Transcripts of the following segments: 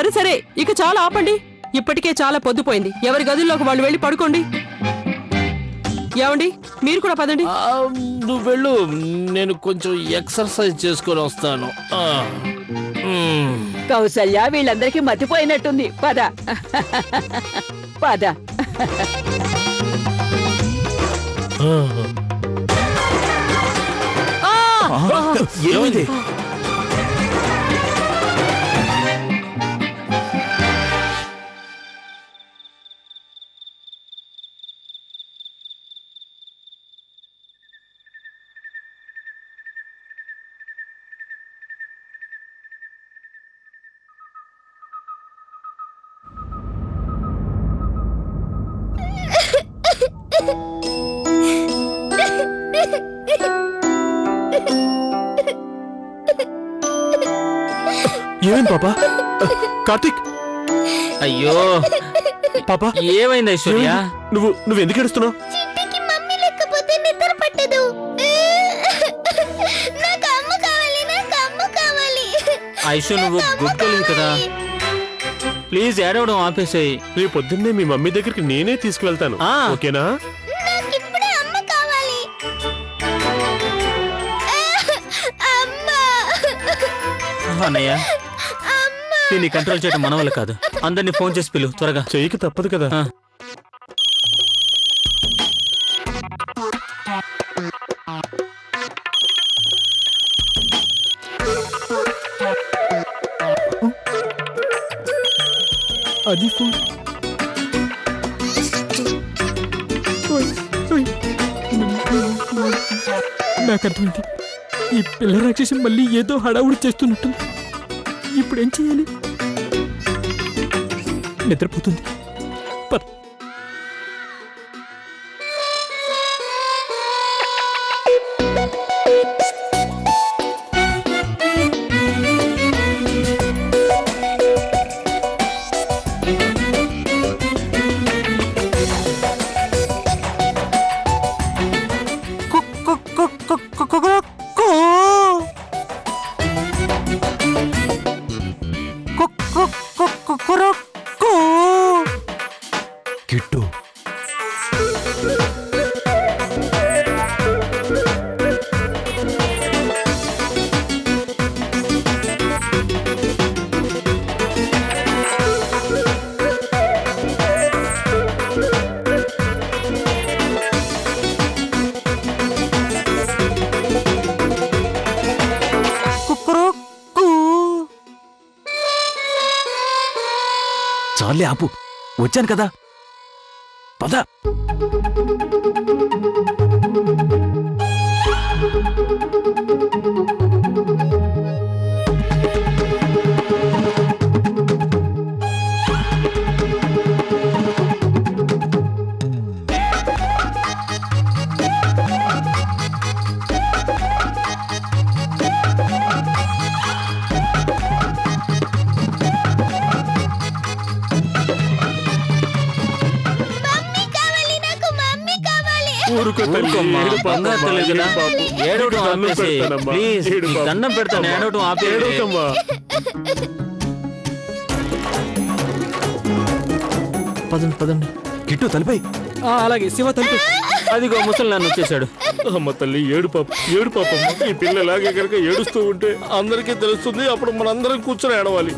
సరే సరే, ఇక చాలా ఆపండి. ఇప్పటికే చాలా పొద్దుపోయింది. ఎవరి గదుల్లోకి వాళ్ళు వెళ్ళి పడుకోండి. ఏమండి, మీరు కూడా పదండి. నువ్వు వెళ్ళు, నేను కొంచెం ఎక్సర్సైజ్ చేసుకొని వస్తాను. కౌసల్య వీళ్ళందరికీ మతిపోయినట్టుంది. పద పద. ఏమైంది? ఏమైంది పాపా? కార్తీక్, అయ్యో పాపా ఏమైంది ఐశ్వర్య? నువ్వు ఎందుకు ఏడుస్తున్నావు? చిట్టికి మమ్మీ లేకపోతే నిద్ర పట్టదు. నాకు అమ్మ కావాలి, నాకు అమ్మ కావాలి. ఐశ్వర్య నువ్వు గుడ్డలివి కదా, ప్లీజ్ ఏడవడం ఆపేసాయి. రేపు పొద్దున్నే మీ మమ్మీ దగ్గరికి నేనే తీసుకువెళ్తాను, ఓకేనా? నాకు ఇప్పుడే అమ్మ కావాలి. అమ్మ అన్నయ్య, దీన్ని కంట్రోల్ చేయడం మన వల్ల కాదు. అందరినీ ఫోన్ చేసి పిలు త్వరగా. చెయ్యికి తప్పదు కదా. అది ఫోన్. నాకు అర్థమైంది. ఈ పిల్ల రాక్షసి మళ్ళీ ఏదో హడావుడి చేస్తున్నట్టుంది. ఇప్పుడేం చేయాలి? నిద్రపోతుంది. పద. కిట్టు, చాలే ఆపు, వచ్చాను కదా, పద. ఊరుకోమ్మా, బంగారు తల్లి కదా, ఏడవడం ఆపేసి ప్లీజ్, నీకు దండం పెడతాను, ఏడవడం ఆపేసి. పదండి పదండి. కిట్టు తలిపై. అలాగే శివ తలుపు. అదిగో ముసలి నన్ను వచ్చేసాడు. అమ్మ తల్లి, ఏడు పాపమ్మ. ఈ పిల్ల ఇలాగే కనుక ఏడుస్తూ ఉంటే అందరికీ తెలుస్తుంది. అప్పుడు మనందరం కూర్చొని ఏడవాలి.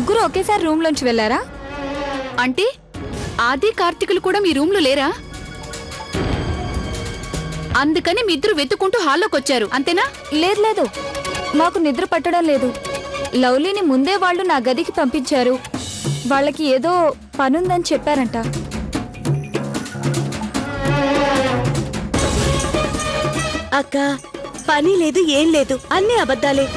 ముగ్గురు ఒకేసారి రూమ్ లోంచి వెళ్ళారా? అంటే ఆది కార్తీకులు కూడా మీ రూమ్ లో లేరా? అందుకని మీ ఇద్దరు వెతుకుంటూ హాల్లోకి వచ్చారు అంతేనా? లేదు లేదు, మాకు నిద్ర పట్టడం లేదు. లవ్లీని ముందే వాళ్ళు నా గదికి పంపించారు. వాళ్ళకి ఏదో పనుందని చెప్పారంట. అక్క, పని లేదు ఏం లేదు, అన్ని అబద్ధాలే.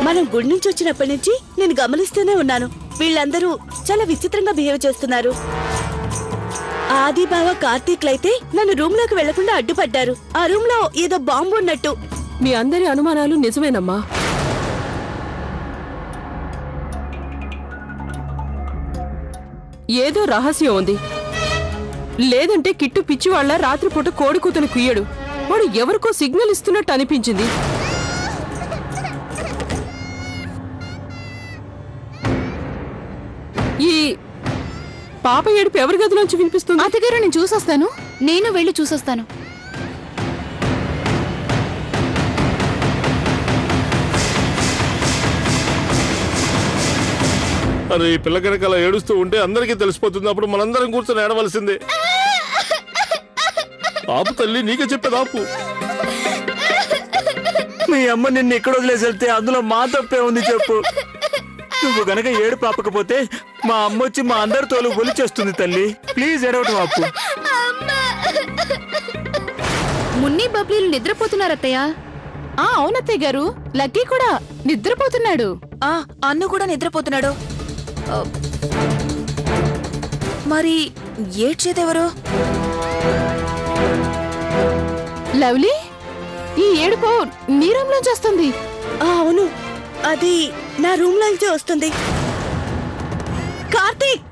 మనం గుడి నుంచి వచ్చినప్పటి నుంచి నేను గమనిస్తూనే ఉన్నాను. వీళ్ళందరూ చాలా విచిత్రంగా బిహేవ్ చేస్తున్నారు. ఆది బావ కార్తీక్లైతే నన్ను రూమ్ లోకి వెళ్లకుండా అడ్డుపడ్డారు. ఆ రూమ్ లో ఏదో బాంబు ఉన్నట్టు. మీ అందరి అనుమానాలు నిజమేనమ్మా. ఏదో రహస్యం ఉంది. లేదంటే కిట్టు పిచ్చివాళ్ల రాత్రిపూట కోడి కూతను కుయ్యడు. వాడు ఎవరికో సిగ్నల్ ఇస్తున్నట్టు అనిపించింది. ఈ పాప ఏడుపు ఎవరి గదిలోంచి వినిపిస్తుంది? అత్తగారు నేను చూసొస్తాను. నేను వెళ్ళి చూసొస్తాను. అరే ఈ పిల్ల కనుక అలా ఏడుస్తూ ఉంటే అందరికీ తెలిసిపోతుంది. అప్పుడు మనందరం కూర్చొని ఏడవలసిందే. ఆపు తల్లి, నీకే చెప్పేది ఆపు. మీ అమ్మ నిన్ను ఎక్కడ వదిలేసి వెళ్తే అందులో మా తప్పే ఉంది చెప్పు. నువ్వు గనక ఏడు పాపకపోతే మా అమ్మ వచ్చి మా అందరి తోలు ఒలి చేస్తుంది తల్లి. ప్లీజ్ ఏడవటం ఆపు. మున్ని బబ్లీలు నిద్రపోతున్నారత్తయ్య. అవునత్తయ్య గారు, లక్కీ కూడా నిద్రపోతున్నాడు. అన్ను కూడా నిద్రపోతున్నాడు. మరి ఏడ్చేదెవరు? లవ్లీ, ఈ ఏడుపు నీ రూమ్ లోంచి వస్తుంది. అవును, అది నా రూమ్ లోంచి వస్తుంది. కార్తీక్!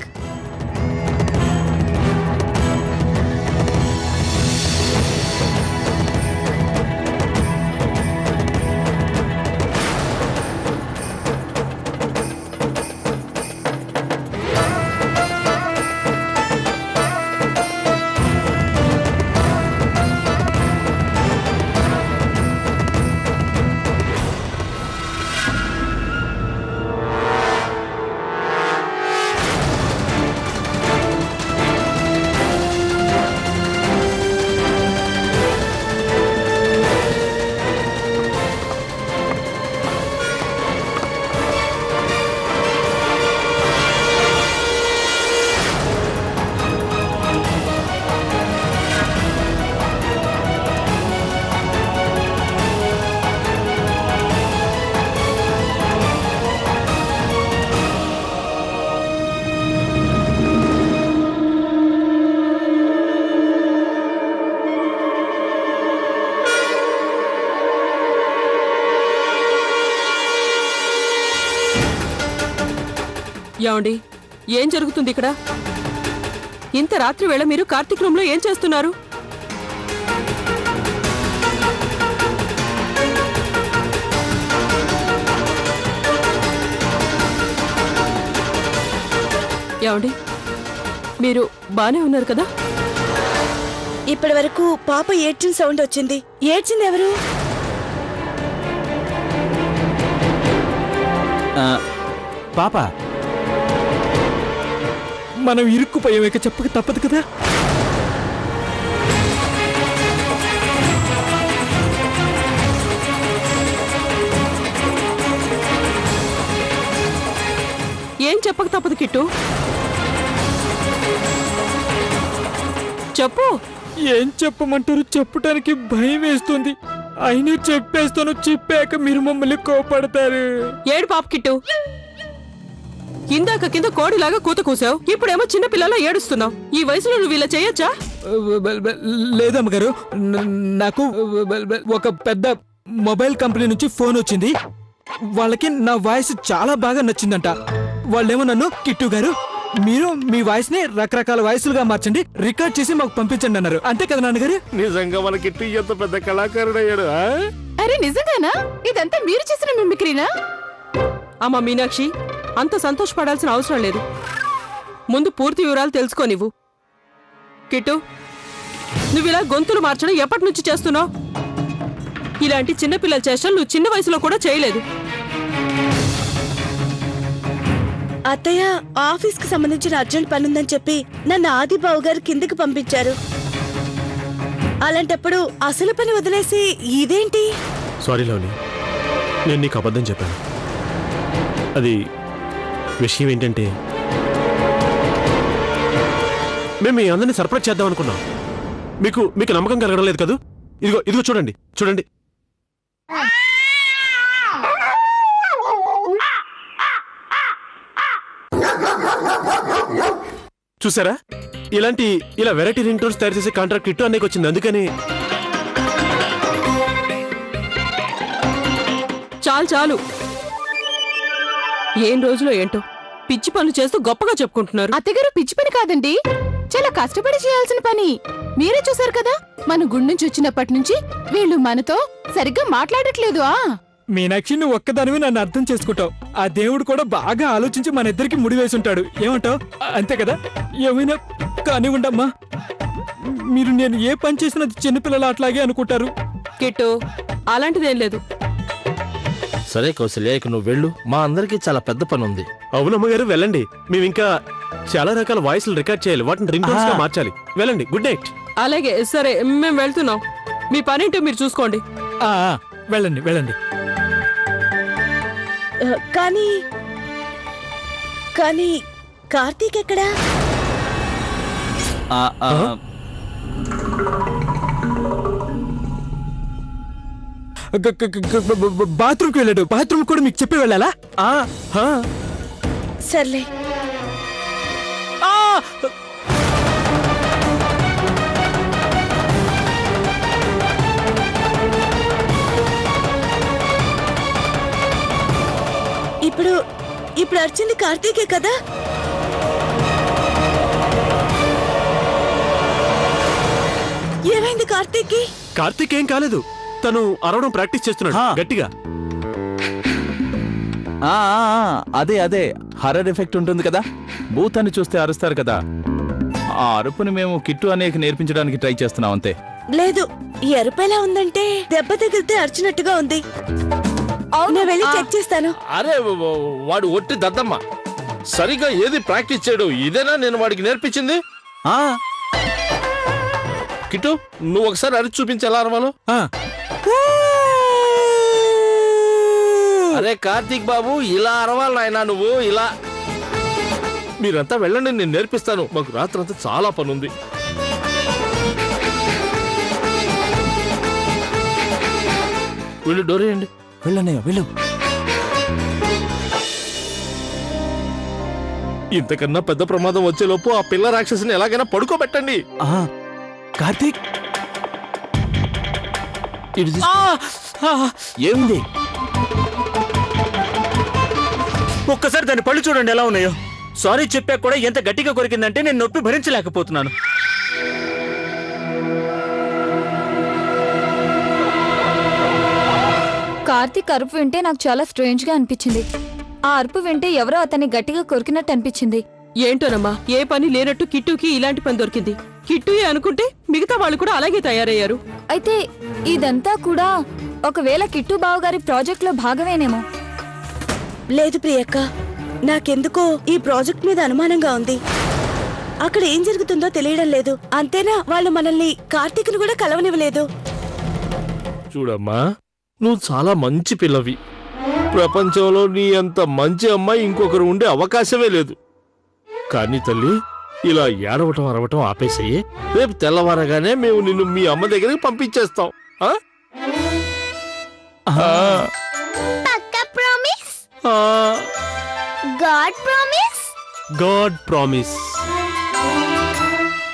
ఏమండి, ఏం జరుగుతుంది ఇక్కడ? ఇంత రాత్రి వేళ మీరు కార్తీక్ రూమ్ లో ఏం చేస్తున్నారు? ఏమండి, మీరు బానే ఉన్నారు కదా? ఇప్పటి వరకు పాప ఏడ్చిన సౌండ్ వచ్చింది. ఏడ్చింది ఎవరు? పాప మనం ఇరుక్కుపోయాం, ఇక చెప్పక తప్పదు కదా. ఏం చెప్పక తప్పదు కిట్టు? చెప్పు. ఏం చెప్పమంటారు? చెప్పడానికి భయం వేస్తుంది. అయినా చెప్పేస్తాను. చెప్పాక మీరు మమ్మల్ని కోపడతారు. ఏడు పాప కిట్టు. ఇందాక కింద కోడిలాగా కూత కూసావు, ఇప్పుడేమో చిన్న పిల్లలా ఏడుస్తున్నావు. ఈ వయసులో నువ్వు ఇలా చేయొచ్చా? లేదమ్మగారు, నాకు ఒక పెద్ద మొబైల్ కంపెనీ నుంచి ఫోన్ వచ్చింది. వాళ్ళకి నా వాయిస్ చాలా బాగా నచ్చిందంట. వాళ్ళేమో నన్ను, కిట్టు గారు మీరు మీ వాయిస్ ని రకరకాల వాయిస్లుగా మార్చండి, రికార్డ్ చేసి మాకు పంపించండి అన్నారు. అంతే కదా నాన్నగారు? నిజంగా మన కిట్టు ఎంత పెద్ద కళాకారుడయ్యాడు. అరే నిజంగానా? ఇదంతా మీరు చేసిన మిమిక్రీనా? అమ్మా మీనాక్షి, అంత సంతోషపడాల్సిన అవసరం లేదు. ముందు పూర్తి వివరాలు తెలుసుకో. నువ్వు కిట్టు, నువ్విలా గొంతులు మార్చడం ఎప్పటి నుంచి చేస్తున్నావు? ఇలాంటి చిన్నపిల్లల చేష్టలు నువ్వు చిన్న వయసులో కూడా చేయలేదు. అత్తయ్య ఆఫీస్ కి సంబంధించిన అర్జెంట్ పనుందని చెప్పి నన్ను ఆదిబాబు గారు కిందకి పంపించారు. అలాంటప్పుడు అసలు పని వదిలేసి ఇదేంటి? సారీ లవ్లీ, నేను నీకు అబద్ధం చెప్పాను. అది విషయం ఏంటంటే మేము మీ అందరినీ సర్ప్రైజ్ చేద్దాం అనుకున్నాం. మీకు మీకు నమ్మకం కలగడం లేదు కదా? ఇదిగో ఇదిగో చూడండి చూడండి. చూసారా, ఇలా వెరైటీ రింగ్ టోన్స్ తయారు చేసే కాంట్రాక్ట్ కిట్టు అన్నయ్యకి వచ్చింది. అందుకని చాలు ఏం రోజులో ఏంటో పిచ్చి పనులు చేస్తూ గొప్పగా చెప్పుకుంటున్నారు. అత్తగారు పిచ్చి పని కాదండి, చాలా కష్టపడి చేయాల్సిన పని. మీరే చూసారు కదా, మన గుడి నుంచి వచ్చినప్పటి నుంచి వీళ్ళు మనతో సరిగ్గా మాట్లాడట్లేదు. మీనాక్షి, నువ్వు ఒక్కదానివి నన్ను అర్థం చేసుకుంటావు. ఆ దేవుడు కూడా బాగా ఆలోచించి మన ఇద్దరికి ముడి వేసి ఉంటాడు. ఏమంటావు? అంతే కదా? ఏమైనా కానివ్వండమ్మా, మీరు నేను ఏ పని చేసినా చిన్నపిల్లలు అట్లాగే అనుకుంటారు. కిట్టు, అలాంటిదేం లేదు. సరే కౌశల్య, ఇక నువ్వు వెళ్ళు. మా అందరికీ చాలా పెద్ద పని ఉంది. అవునమ్మగారు వెళ్ళండి. మేము ఇంకా చాలా రకాల వాయిస్లు రికార్డ్ చేయాలి, వాటిని రింగ్ టోన్స్ గా మార్చాలి. వెళ్ళండి, గుడ్ నైట్. అలాగే, సరే మేము వెళ్తున్నాం. మీ పనేంటో మీరు చూసుకోండి. వెళ్ళండి వెళ్ళండి. కానీ కానీ కార్తీక్ ఎక్కడా? బాత్రూమ్కి వెళ్ళాడు. బాత్రూమ్ కూడా మీకు చెప్పి వెళ్ళాలా? సర్లే. ఇప్పుడు అర్చింది కార్తీకే కదా? ఏమైంది కార్తీక్? కార్తీక్ ఏం కాలేదు, తను అరవడం ప్రాక్టీస్ చేస్తున్నాడు గట్టిగా. అదే హర్రర్ ఎఫెక్ట్ ఉంటుంది కదా, భూతాన్ని చూస్తే అరుస్తారు కదా. ఆ అరుపుని మేము కిట్టు అనేక నేర్పించడానికి ట్రై చేస్తున్నాం అంతే. లేదు, ఈ అరుపు ఎలా ఉందంటే దెబ్బ తగిలితే అరిచినట్టుగా ఉంది. నేను వెళ్ళి చెక్ చేస్తాను. అరే వాడు ఒట్టి దద్దమ్మ, సరిగా ఏది ప్రాక్టీస్ చేయడు. ఇదేనా నేను వాడికి నేర్పించింది? కిట్టు, నువ్వు ఒకసారి అరిచి చూపించి ఎలా అరవాలో. అరే కార్తీక్ బాబు, ఇలా అరవాలి నాయనా నువ్వు, ఇలా. మీరంతా వెళ్ళండి, నేను నేర్పిస్తాను. మాకు రాత్రంతా చాలా పని ఉంది. వీళ్ళు డోరేయండి. వెళ్ళన్నయ్య వెళ్ళు. ఇంతకన్నా పెద్ద ప్రమాదం వచ్చేలోపు ఆ పిల్ల రాక్షసిని ఎలాగైనా పడుకోబెట్టండి. కార్తీక్, ఏమింది? ఒక్కసారి దాని పళ్ళు చూడండి ఎలా ఉన్నాయో. సారీ చెప్పాక కూడా ఎంత గట్టిగా కొరికిందంటే నేను నొప్పి భరించలేకపోతున్నాను. కార్తీక్ అరుపు వింటే నాకు చాలా స్ట్రేంజ్ గా అనిపించింది. ఆ అరుపు వింటే ఎవరో అతన్ని గట్టిగా కొరికినట్టు అనిపించింది. ఏంటోనమ్మా, ఏ పని లేనట్టు కిట్టుకి ఇలాంటి పని దొరికింది. కిట్టు అనుకుంటే మిగతా వాళ్ళు కూడా అలాగే తయారయ్యారు. అయితే ఇదంతా కూడా ఒకవేళ కిట్టు బావగారి ప్రాజెక్ట్ లో భాగమేనేమో. లేదు ప్రియక్క, నాకెందుకో ఈ ప్రాజెక్ట్ మీద అనుమానంగా ఉంది. అక్కడ ఏం జరుగుతుందో తెలియడం లేదు. అంతేనా, వాళ్ళు మనల్ని కార్తీక్ను కూడా కలవనివ్వలేదు. చూడమ్మా, నువ్వు చాలా మంచి పిల్లవి. ప్రపంచంలో నీ అంత మంచి అమ్మాయి ఇంకొకరు ఉండే అవకాశమే లేదు. కానీ తల్లి, ఇలా ఏడవటం అరవటం ఆపేసేయి. రేపు తెల్లవారగానే మేము నిన్ను మీ అమ్మ దగ్గరికి పంపించేస్తాం. పక్కా promise? God promise? God promise.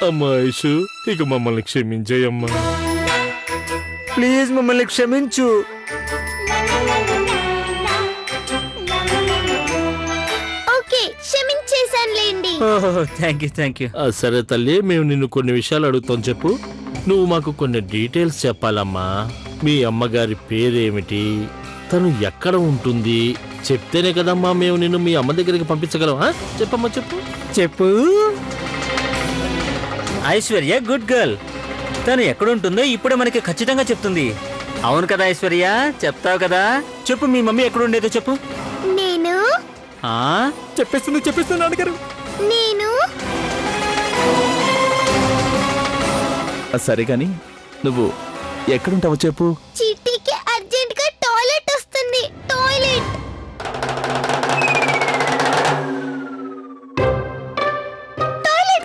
అమ్మా ఐషు, ఇక మమ్మల్ని క్షమించేయమ్మా. ప్లీజ్ మమ్మల్ని క్షమించు. ఓకే, క్షమించేశానులేండి. Thank you. సరే తల్లి, మేము నిన్ను కొన్ని విషయాలు అడుగుతాం, చెప్పు. నువ్వు మాకు కొన్ని డీటెయిల్స్ చెప్పాలమ్మా. మీ అమ్మగారి పేరేమిటి, తను ఎక్కడ ఉంటుంది చెప్తేనే కదమ్మా మేము నిన్ను మీ అమ్మ దగ్గరికి పంపించగలం. చెప్పమ్మా, చెప్పు. Aishwarya good girl. తను ఎక్కడుంటుందో ఇప్పుడే మనకి ఖచ్చితంగా చెప్తుంది. అవును కదా ఐశ్వర్య, చెప్తావు కదా? చెప్పు, మీ మమ్మీ ఎక్కడుండేదో చెప్పు. నేను చెప్పేస్తుంది నాన్నగారు. నేను సరే గాని నువ్వు ఎక్కడుంటావో చెప్పు. చిట్టికి అర్జెంట్ గా టాయిలెట్ వస్తుంది. టాయిలెట్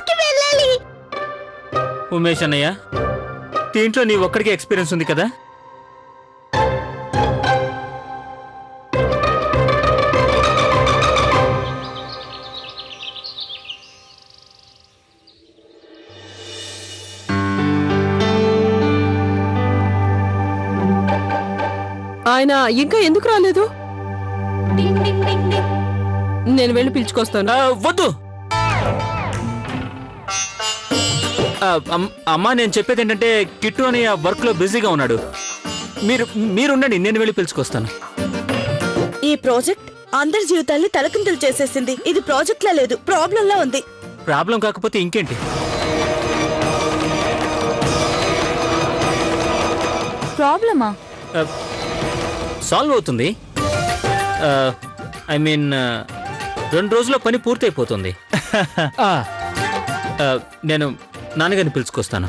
కి వెళ్ళాలి. ఉమేష్ అన్నయ్య, దీంట్లో నీ ఒక్కడికి ఎక్స్పీరియన్స్ ఉంది కదా? ఆయన ఇంకా ఎందుకు రాలేదు? నేను వెళ్ళి పిలుచుకొస్తాను. వద్దు అమ్మా, నేను చెప్పేది ఏంటంటే కిట్టు అని ఆ వర్క్ లో బిజీగా ఉన్నాడు. మీరుండండి, నేను వెళ్ళి పిలుచుకొస్తాను. ఈ ప్రాజెక్ట్ అందరి జీవితాల్ని తలకిందులు చేసేసింది. ఇది ప్రాజెక్ట్ లా లేదు, ప్రాబ్లం లా ఉంది. ప్రాబ్లం కాకపోతే ఇంకేంటి? ప్రాబ్లమా? సాల్వ్ అవుతుంది. ఐ మీన్ 2 రోజుల్లో పని పూర్తయిపోతుంది. నేను నాన్నగారిని పిలుచుకొస్తాను.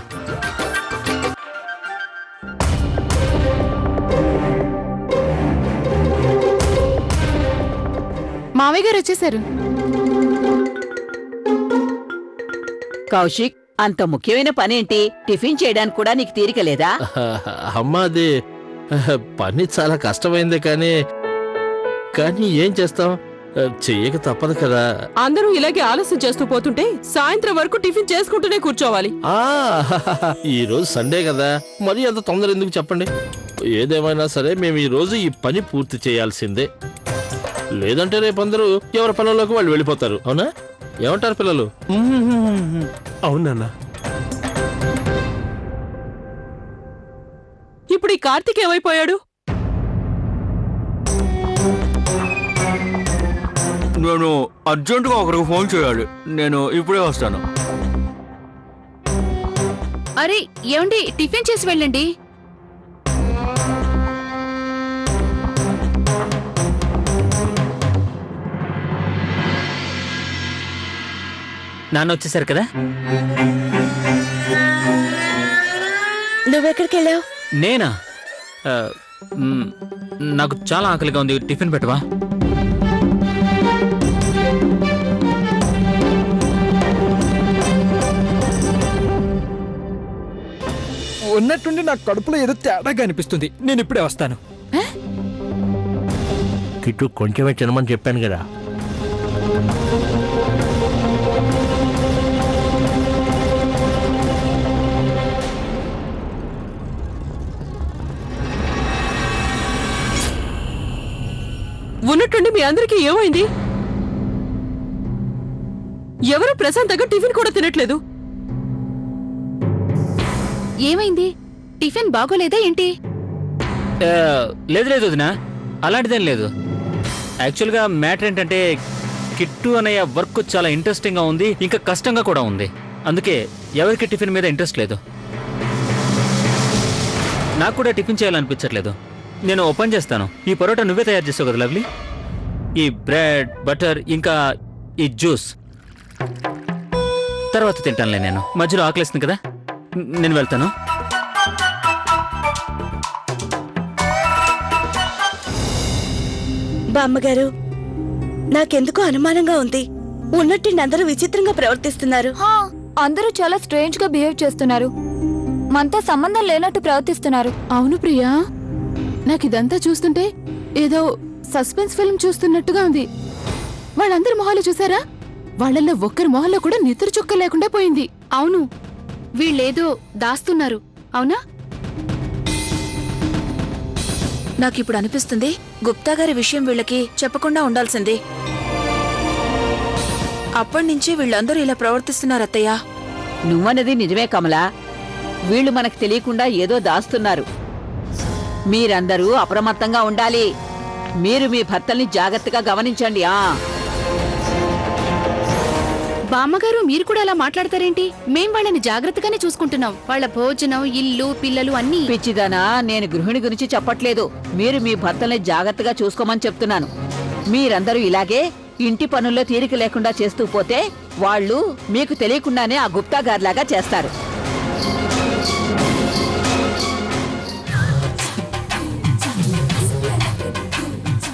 మావయ్య గారు వచ్చేసారు. కౌశిక్, అంత ముఖ్యమైన పనేంటి? టిఫిన్ చేయడానికి కూడా నీకు తీరిక లేదా? అమ్మా, అది పని చాలా కష్టమైందే కానీ ఏం చేస్తాం, చెయ్యక తప్పదు కదా. అందరూ ఇలాగే ఆలస్యం చేస్తూ పోతుంటే సాయంత్రం వరకు టిఫిన్ చేసుకుంటూనే కూర్చోవాలి. ఈ రోజు సండే కదా, మరి అంత తొందర ఎందుకు చెప్పండి. ఏదేమైనా సరే మేము ఈ రోజు ఈ పని పూర్తి చేయాల్సిందే. లేదంటే రేపు అందరూ ఎవరి పనుల్లోకి వాళ్ళు వెళ్ళిపోతారు. అవునా? ఏమంటారు పిల్లలు? అవునన్నా. ఇప్పుడు ఈ కార్తీక్ ఏమైపోయాడు? నేను అర్జెంటుగా ఒకరికి ఫోన్ చేయాలి. నేను ఇప్పుడే వస్తాను. అరే ఏమండి, టిఫిన్ చేసి వెళ్ళండి. నాన్న వచ్చేసారు కదా? నువ్వెక్కడికి వెళ్ళావు? నేనా? నాకు చాలా ఆకలిగా ఉంది, టిఫిన్ పెట్టవా? ఉన్నట్టుండి నా కడుపులో ఏదో తేడాగా అనిపిస్తుంది. నేను ఇప్పుడే వస్తాను. కిట్టు కొంచెమే తినమని చెప్పాను కదా. ఉన్నట్టుండి మీ అందరికీ ఏమైంది? ఎవరు ప్రశాంతంగా టిఫిన్ కూడా తినట్లేదు. ఏమైంది? టిఫిన్ బాగోలేదా ఏంటి? లేదు లేదు వదినా, అలాంటిదేం లేదు. యాక్చువల్గా మ్యాటర్ ఏంటంటే కిట్టు అనే వర్క్ చాలా ఇంట్రెస్టింగ్గా ఉంది, ఇంకా కష్టంగా కూడా ఉంది. అందుకే ఎవరికి టిఫిన్ మీద ఇంట్రెస్ట్ లేదు. నాకు కూడా టిఫిన్ చేయాలనిపించట్లేదు. నేను ఓపెన్ చేస్తాను. ఈ పరోటా నువ్వే తయారు చేస్తావు కదా లవ్లీ? ఈ బ్రెడ్, బటర్, ఇంకా ఈ జ్యూస్ తర్వాత తింటానులే. నేను మధ్యలో ఆకలిస్తుంది కదా, నేను వెళ్తాను. బామ్మగారు, నాకెందుకో అనుమానంగా ఉంది. ఉన్నట్టుండి అందరూ విచిత్రంగా ప్రవర్తిస్తున్నారు. అందరూ చాలా స్ట్రేంజ్ గా బిహేవ్ చేస్తున్నారు. మనతో సంబంధం లేనట్టు ప్రవర్తిస్తున్నారు. అవును ప్రియా, నాకు ఇదంతా చూస్తుంటే ఏదో సస్పెన్స్ ఫిల్మ్ చూస్తున్నట్టుగా ఉంది. వాళ్ళందరి మొహాలు చూసారా? వాళ్ళల్లో ఒక్కరి మొహంలో కూడా నిద్ర చుక్క లేకుండా పోయింది. అవును, వీళ్ళేదో దాస్తున్నారు. అవునా? నాకిప్పుడు అనిపిస్తుంది గుప్తా గారి విషయం వీళ్ళకి చెప్పకుండా ఉండాల్సింది. అప్పటినుంచి వీళ్ళందరూ ఇలా ప్రవర్తిస్తున్నారు అత్తయ్య. నువ్వన్నది నిజమే కమలా. వీళ్ళు మనకు తెలియకుండా ఏదో దాస్తున్నారు. మీరందరూ అప్రమత్తంగా ఉండాలి. మీరు మీ భర్తల్ని జాగ్రత్తగా గమనించండి. బామ్మగారు, మీరు కూడా అలా మాట్లాడతారేంటి? మేం వాళ్ళని జాగ్రత్తగానే చూసుకుంటున్నాం. వాళ్ళ భోజనం, ఇల్లు, పిల్లలు అన్నీ. పిచ్చిదానా, నేను గృహిణి గురించి చెప్పట్లేదు. మీరు మీ భర్తల్ని జాగ్రత్తగా చూసుకోమని చెప్తున్నాను. మీరందరూ ఇలాగే ఇంటి పనుల్లో తీరిక లేకుండా చేస్తూ పోతే వాళ్ళు మీకు తెలియకుండానే ఆ గుప్తా గారిలాగా చేస్తారు.